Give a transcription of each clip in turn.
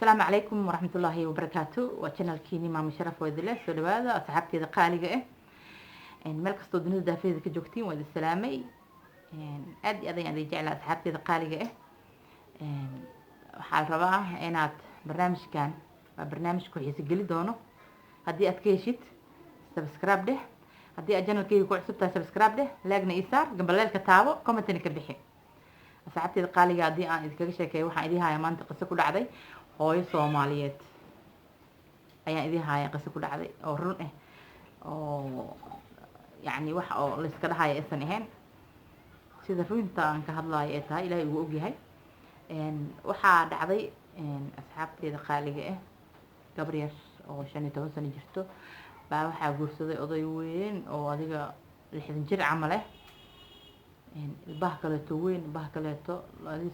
السلام عليكم ورحمة الله وبركاته وشانل كيني مام شرف وذله سو دواada asxaabteeda qaaliga ah meel kastoo dunida daafeeda ka joogtiin waa idin salaamay aad iyo aad ayaan idin jeclaa asxaabteeda qaaliga ah waxaan rabaa inaad barnaamijkan waa barnaamij ku xiiso geli doono haddii aad ka heshid subscribe dheh haddii aad channelkayga ku cusub tahay subscribe dheh like-na ii saar gambaleelka taabo comment-na ka bixi asxaabteeda qaaliga haddii aan idinkaga sheekeeyo waxaan idin hayaa maanta qiso ku dhacday hooyo Soomaaliyeed ayaan idin hayaa qiso ku dhacday oo run ah oo yani wax oo la iska dhahayo aysan ahayn sida runta aan ka hadlayo ee tahay Ilaahay uu og yahay waxaa dhacday asxaabteeda qaaliga ah gabar yar oo 15 sano jirto baa waxaa guursaday oday weyn oo adiga 60 jir camal ah bah kaleeto weyn bah kaleeto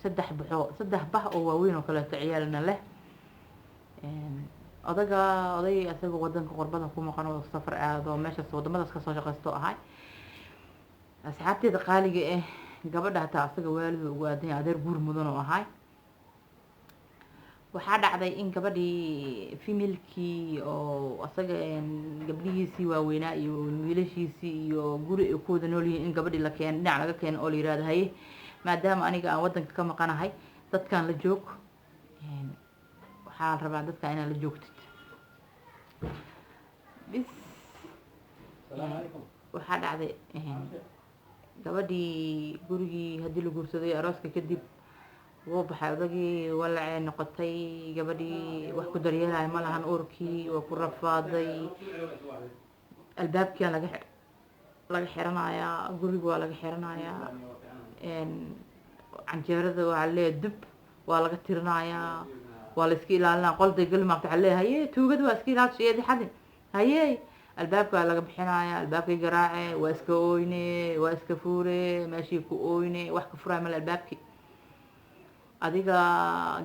saddex bah oo waaweyn oo kaleeto ciyaalna leh oday asagoo wadanka qurbada ku maqan oo safar aado meeshaas wadamadaas ka soo shaqeysto ahay asxaabteeda qaaliga ah gabadha taa asaga waalid ugu aaday adeer guur mudan oo ahay waxaa dhacday in gabadhii female-kii oo asaga gabdhihiisii waaweynaa iyo wiilashiisii iyo guri ay ku wada nool yihiin in gabadhii la keen dhinac laga keeno oo la yiraahdo haye maadaama aniga aan wadanka ka maqanahay dadkan la joog waxaan rabaa dadka inaan la joogtid bis waxaa dhacday gabadhii gurigii haddii la guursaday arooska kadib wuu baxay odagii walacay noqotay gabadhii wax ku daryeelay ma lahan uurkii oo ku rafaaday albaabkii laga xiranayaa guriga waa laga xiranayaa canjeerada waa lee dib waa laga tirinayaa waa la iska ilaalinaa qolday galmaaqta waxaa leeyahay haye tuugada waa iska ilaalisay eedi xadin haye albaabka laga bixinayaa albaabkii garaace waa iska ooyne waa iska fuure meeshii ku ooyne wax ka furay mal albaabkii adiga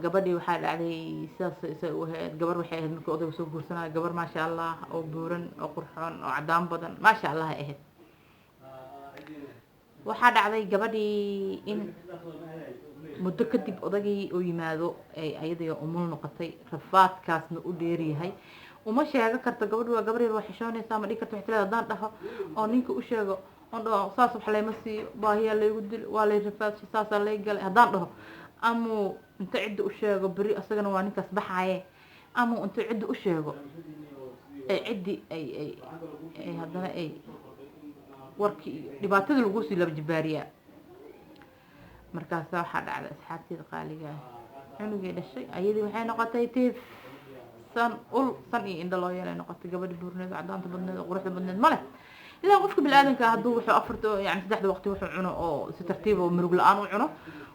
gabadhii waxaa dhacday sidaas u ahayd gabar waxay ahayd markii odayga soo guursanay gabar maasha Allah oo buuran oo qurxoon oo cadaan badan maasha Allah ay ahayd waxaa dhacday gabadhii in muddo kadib odagii uu yimaado ay ayadii umul noqotay rafaadkaasna u dheeriyahay uma sheego karto gabadhu waa gabar yar wax xishoonaysa ma dhigi karto wax tilaada hadaan dhaho oo ninka u sheego oo saas wax leema siiyo baahiya laygu dil waa lay rafaad saas lay galay hadaan dhaho ama inta cid u sheego bari asagana waa ninkaas baxaye ama inta cid u sheego ay hadana ay warkii dhibaatada lagu sii laba jibaariya markaas waxa dhacday asxaabteeda qaaliga cunugii dhashay ayadii waxay noqotay tiif san iyo indho loo yeelay noqotay gabadhi buurneed cadaanta badneed quruxda badneed male ilaa qofka bilaadanka hadduu wuxuu afarto yani saddexda waqti wuxuu cuno oo si tartiib oo murug la'aan u cuno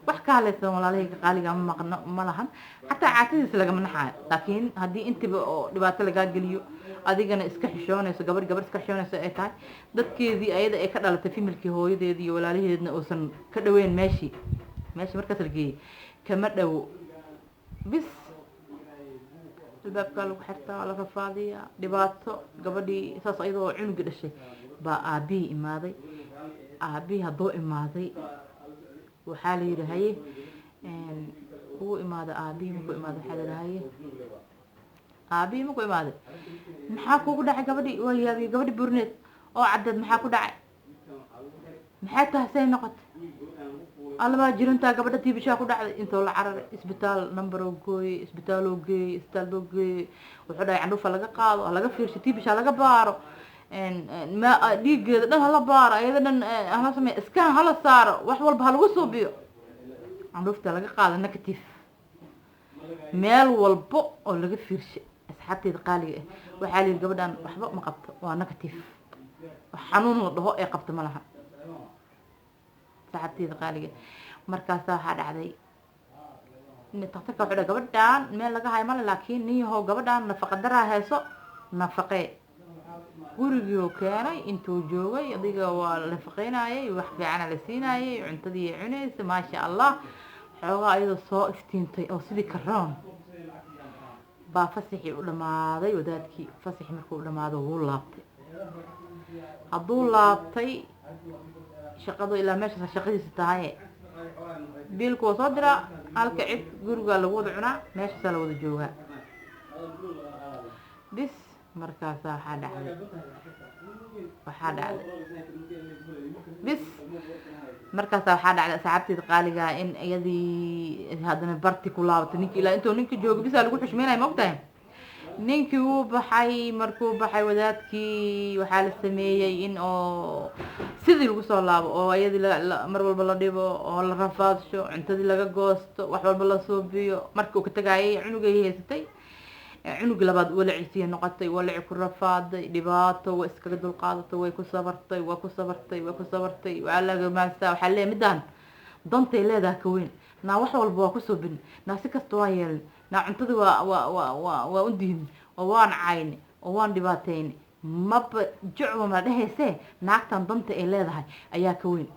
wax ka halaysan walaalahayga qaaliga ma maqno ma lahan xataa caatadiisa lagama naxaayo laakiin haddii intiba oo dhibaato lagaa geliyo adigana iska xishoonayso gabar iska xishoonayso ay tahay dadkeedii ayada ay ka dhalatay familkii hooyadeedii iyo walaalaheedna uusan ka dhaweyn meeshii markaas la geeyey kama dhawo bis albaabka lagu xirtaa la rafaadiya dhibaato gabadhii saas ayadoo cunugi dhashay baa aabihii imaaday aabihii hadduu imaaday waxaa la yidhi haye uu imaada aabihii markuu imaada waxaa la yidhi haye aabihii markuu imaaday maxaa kugu dhacay gabadhii waa yaabiyey gabadhi burneed oo caddeed maxaa ku dhacay maxay tahay say noqotay allabaa jirantaa gabadha tiibishaa ku dhacday intoo la cararay isbitaal numberoo gooyey isbitaaloo geeyey isbitaaloo geeyey wuxuu dhahay candhuufa laga qaado laga fiirsho tiibishaa laga baaro dhiiggeeda dhan hala baaro ayada dhan hala sameeyo iskaan hala saaro wax walba ha lagu suubiyo candhuufta laga qaado negative meel walbo oo laga fiirshay asxaabteeda qaaliga ah waxaa la yidhi gabadhan waxba ma qabto waa negative wax xanuun la dhaho ee qabto ma laha asxaabteeda qaaliga markaas waxaa dhacday in taqtarka wuxuu dhahay gabadhan meel laga hayo male laakiin nin yahow gabadhan nafaqa daraa hayso nafaqee gurigii keenay intuu joogay adiga waa la nafaqeynayay wax fiican la siinayay cuntadii cunaysa maasha Allah xoogaa ayadoo soo iftiintay oo sidii karoon baa fasaxii u dhamaaday wadaadkii fasaxii markuu dhamaado wuu laabtay hadduu laabtay shaqadu ilaa meeshaas shaqadiisa tahay biilku soo dira halka cid guriga lagu wada cunaa meesha la wada joogaa bis markaas waxaa dhacday bis markaas waxaa dhacday asxaabteeda qaaliga in iyadii haddana barti ku laabatay ninkii ilaa intuu ninka joogo bisa lagu xushmeynaya ma ogtahay ninkii wuu baxay markuu baxay wadaadkii waxaa la sameeyey in oo sidii lagu soo laabo oo iyadii mar walba la dhibo oo la rafaadsho cuntadii laga goosto wax walba la suubiyo markii uu ka tagaayay cunugay haysatay cunug labaad walaciisii noqotay walaci ku rafaaday dhibaato way iskaga dulqaadatay way ku sabartay waa laga maastaa waxaa leeyahay midaan dantay leedahay ka weyn naa wax walba waa ku soo bin naa si kasta waa yeelin naa cuntadii waa u dihin oo waan cayni oo waan dhibaatayni maba jucba ma dhahaysee naagtan danta ay leedahay ayaa ka weyn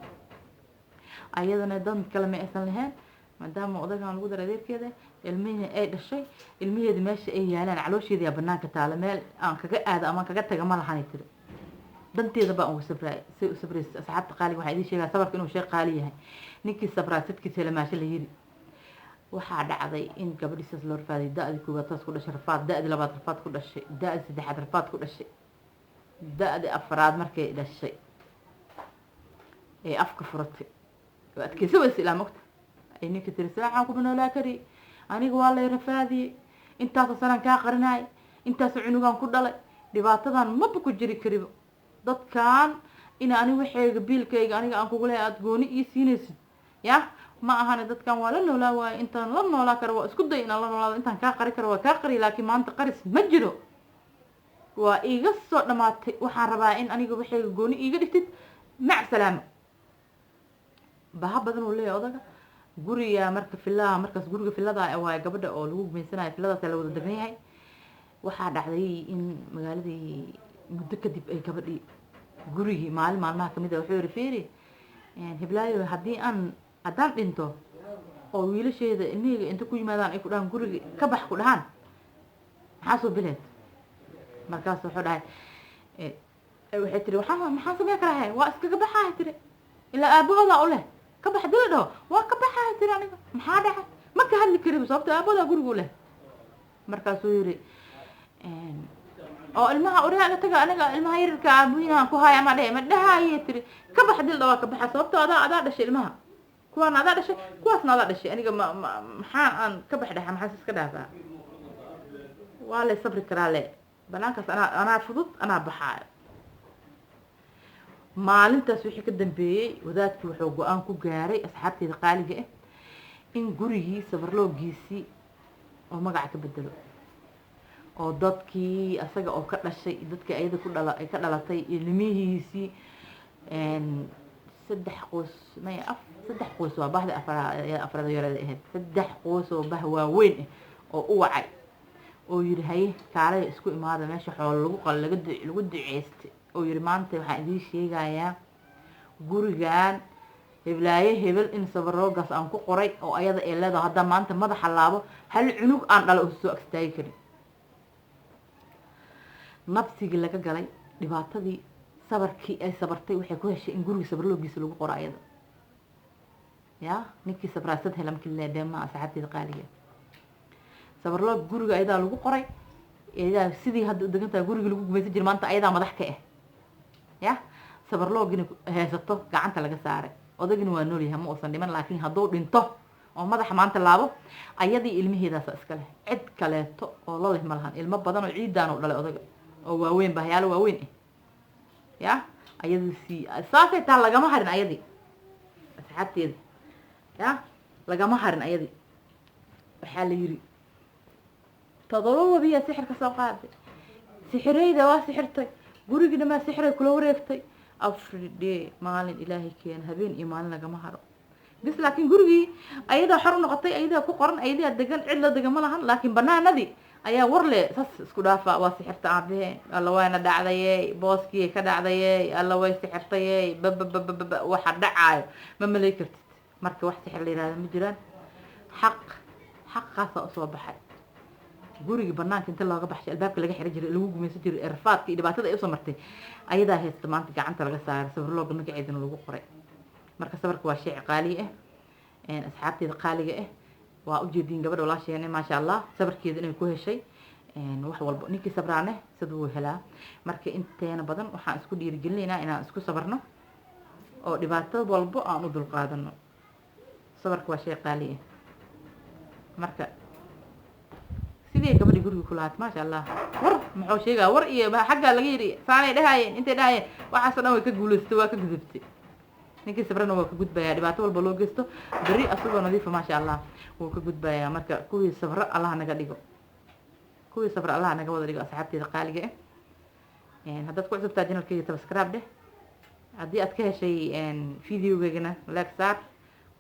ayadana dan kale ma aysan lahayn maadaama odagaan lagu daray adeerkeeda ilmihii ay dhashay ilmaheeda meesha ay yaalaan caloosheeda yaa banaanka taala meel aan kaga aado ama kaga taga ma lahanay tiri danteeda baan ugu sabray si u sabray asxaabta qaaliga waxaa idin sheegaa sabarka inuu shay qaali yahay ninkii sabraa sidkiisa la maasha la yiri waxaa dhacday in gabadhiisas loo rafaaday da-dii koowaad taas ku dhashay rafaad da-dii labaad rafaad ku dhashay da-dii saddexaad rafaad ku dhashay da-dii afraad markay dhashay ee afka furatay oo adkaysa waysa ilaa mogta ay ninka tiri saacan ku banoolaa kari aniga waa lay rafaadiyey intaasoo sanaan kaa qarinaay intaasoo cunugaan ku dhalay dhibaatadan maba ku jiri kariba dadkan ina ani waxayga biilkayga aniga aan kugu leeyahay aada gooni ii siinaysid ya ma ahane dadkan waa la noolaa waaye intaan la noolaa karo waa isku day inaan la noolaado intaan kaa qari karo waa kaa qari laakiin maanta qaris ma jiro waa iiga soo dhamaatay waxaan rabaa in aniga waxayga gooni iiga dhigtid mac salaama baha badan uu leeyahay odaga guriga marka filaha markaas guriga filada waa gabadha oo lagu gumeysanayo filadaas la wada degan yahay waxaa dhacday in magaaladii muddo kadib ay gabadhii gurigii maalmaha kamid ah wuxuu yiri fiiri hiblaayo haddaan dhinto oo wiilasheeda ilmihayga inta ku yimaadaan ay ku dhahaan guriga ka bax ku dhahaan maxaa soo bileed markaas wuxuu dhahay waxay tiri maxaan sameyn karaa waa iskaga baxaa tiri ilaa aabahooda u leh ka bax dila dhaho waa ka baxaa tiri aniga maxaa dhacay ma ka hadli karin sababta aabahooda gurigu leh markaasuu yiri oo ilmaha uriga taga aniga ilmaha yarka aabuhina ku haaya ma dhahaye tiri ka bax dil dhawa ka baxa sababta adaa dhashay ilmaha kuwaan adaa dhashay kuwaasna adaa dhashay aniga maxaan aan ka bax dhaxa maxaa iska dhaafaa waa la sabri karaa le banaankaas anaa fudud anaa baxaayo maalintaas wixii ka dambeeyey wadaadkii wuxuu go-aan ku gaaray asxaabteeda qaaliga ah in gurigii sabarloogiisii oo magaca ka bedelo oo dadkii asaga oo ka dhashay dadkii ayada ay ka dhalatay ilmihiisii saddex qoys waa bahda afraad yarada ahayd saddex qoys oo bah waaweyn ah oo u wacay oo yiri haye kaalay isku imaada meesha xoolo lagu qal lagu duceystay oo yiri maanta waxaan idiin sheegayaa gurigan heblaaye hebel in sabaroogaas aan ku qoray oo ayada ay leedahay hadda maanta madaxa laabo hal cunug aan dhalo oo soo agstaagi karin nabsigii laga galay dhibaatadii sabarkii ay sabartay waxay ku heshay in guriga sabarloogiisa lagu qoro ayada ya ninkii sabraasad hela markii la dheema asxaabteeda qaaliga sabarloog guriga ayadaa lagu qoray ayadaa sidii hadda u degan tahay guriga lagu gumaysan jiray maanta ayadaa madax ka ah ya sabarloogina haysato gacanta laga saaray odagina waa nool yahay ma uusan dhiman laakiin hadduu dhinto oo madaxa maanta laabo ayadii ilmaheedaasa iska leh cid kaleeto oo la leh ma lahan ilmo badan oo ciidaan u dhalay odaga oo waaweyn bahyaalo waaweyn ah ya ayadii saasay taa lagama harin ayadii asxaabteeda ya lagama harin ayadii waxaa la yiri todoba wabiya sixir ka soo qaaday sixirayda waa sixirtay gurigina ma sixiray kula wareegtay afride maalin ilaahay keen habeen iyo maalin lagama haro bis laakiin gurigii ayadaa xor noqotay ayadaa ku qoran ayadaa degan cid la degan ma lahan laakiin banaanadii ayaa warle sas isku dhaafa waa sixirta aabaheen alla wayna dhacdayey booskii ka dhacdayey alla way sixirtayey bababababa waxa dhacaayo ma malay kartid marka wax sixir la yiraahdo ma jiraan xaqaasa usoo baxay gurigii banaanka inta looga baxshay albaabka laga xiran jiray lagu gumaysan jiray rafaadka iyo dhibaatada ay usoo martay ayadaa haysta maanta gacanta laga saaray sabarlooga magaceedana lagu qoray marka sabarka waa shay qaali ah asxaabteeda qaaliga ah waa u jeedin gabadha walaasheena maasha allah sabarkeeda inay ku heshay wax walba ninkii sabraane siduu helaa marka inteena badan waxaan isku dhiirigelinaynaa inaan isku sabarno oo dhibaato walba aan u dulqaadano sabarka waa shay qaali ah marka sidee gabadhi guriga ku lahaat maasha allah war muxuu sheegaa war iyo xagga laga yiri saanay dhahaayeen intay dhahaayeen waxaas dhan way ka guulaystay waa ka gudubtay ninkii sabrana waa ka gudbayaa dhibaato walba loo geysto bari asagoo nadiifa maasha allah wuu ka gudbayaa marka kuwii sabra allah naga dhigo kuwii sabra allah naga wada dhigo asxaabteeda qaaliga ah haddaad ku cusubtaa channelkayga subscribe dheh haddii aad ka heshay videogaygana like saar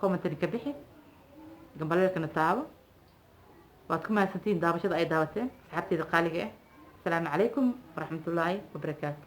commentary ka bixi gambaleelkana taabo waad ku mahadsantihiin daawashada ay daawateen asxaabteeda qaaliga ah asalaamu calaykum waraxmatullaahi wabarakaatu